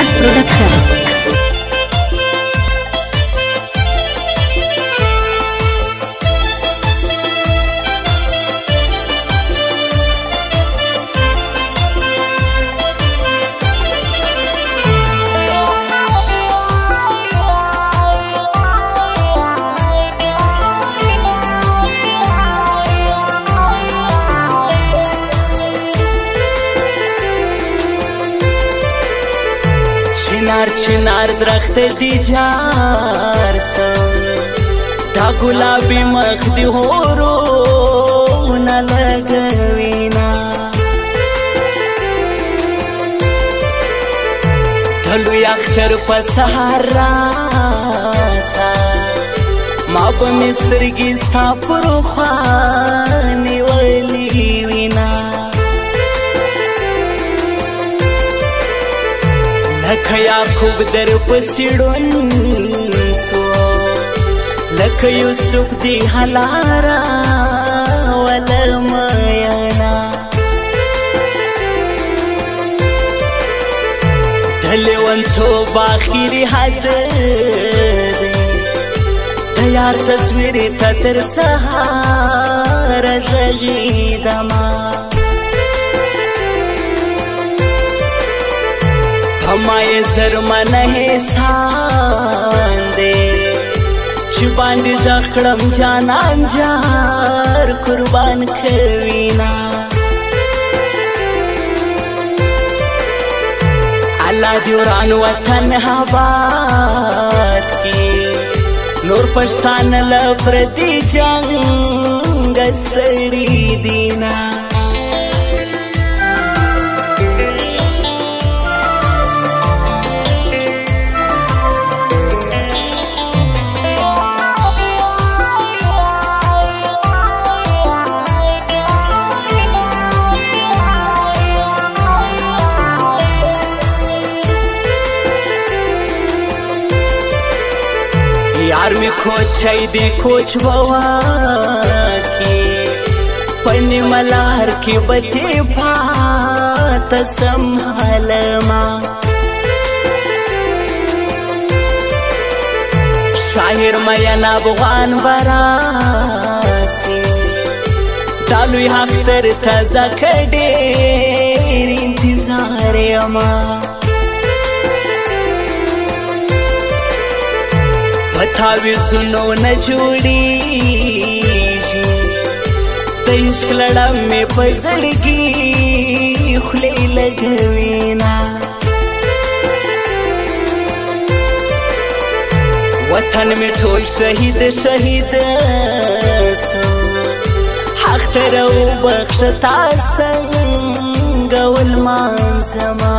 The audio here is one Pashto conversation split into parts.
Siraj Production. चिनार درخت دی جار سم دا گلابی مخ دی هورو نلگوینا دلو یختر پسهر راسا ما بمسترگی ستا پروخوانی ولی وینا لکه یعقوب در پسیړون سو لکه یوسف دی هلارا ولمیانا د لیونتوب آخري حد دی د یار تصویر ته تر سهار غږېدمه हमारे जरमन एहसान दे चुबान जखड़म जाना जार कुर्बान खवीना अल्लाह दिवरान वतन आबाद की नूर पछतान लफरती जंग स्तरी दीना यार में खोचाई दे खोच बवा की पन्नी मलार की बते भात संभालमा शाहिर मयना भगवान बरासी डालू हख्तर ताजा खडेर इंतजार अमा बतावी सुनो न जोड़ी तइश्क लड़ा में पजड़गी खुले लगवीना वतन में ठोल शहीद शहीद सो हक तरौ बख्शता संग उलमान जमा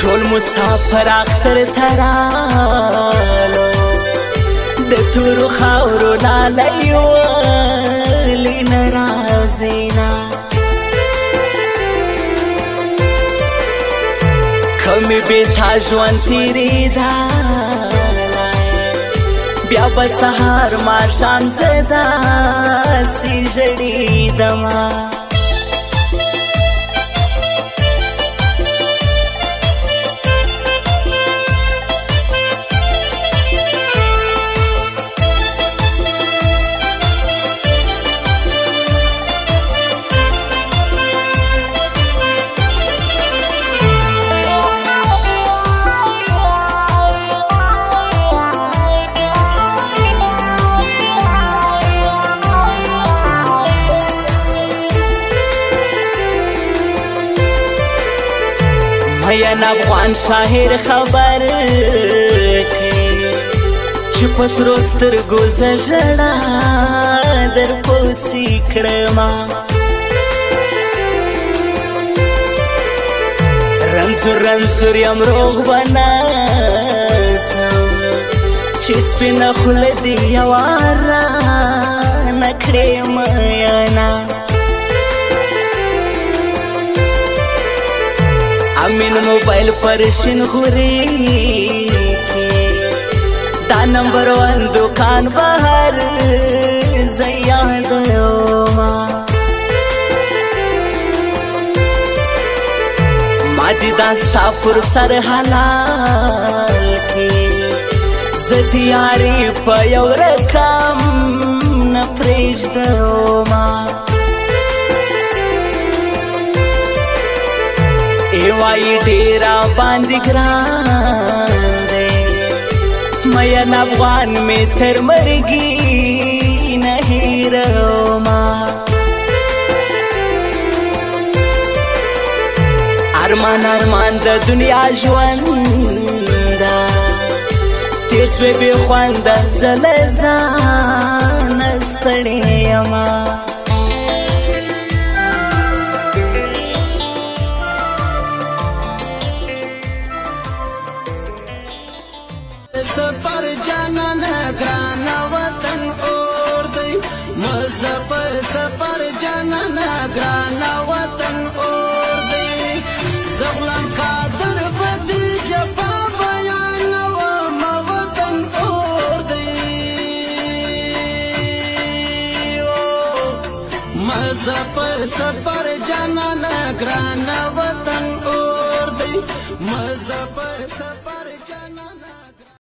ټول مسافر اختر ترالو د تورو خاورو لالی ولی نرازینا کمی بیتا ژوند تیریدالی بیا به سهار ماښام زه داسې ژړېدمه भैया افغان شاعر خبر کړي چې پس روستر ګوزه ژړا در پوسی کړما رنځور یم روغ بناسم چې سپینه خوله دې یواره نکړې میانا امین موبایل پر شین غوري دا نمبر 1 दुकान बाहर زیاد ما دی داستا پر سر حلال کی زتیاری پا یو رکم نپریجدو ما ایوائی ڈیرا باندی گران دے مین افغان میں تر مرگی نہیں رو ما ارمان ارمان دا دنیا جواندا تیر سوی بی خواندا زلزان استڑی اما سفر جانان گران وطن اور دی مظفر سفر جانان گران وطن اور دی زغلم قادر بدی جفا بیان و وطن اور دی مظفر سفر جانان گران وطن اور دی مظفر سفر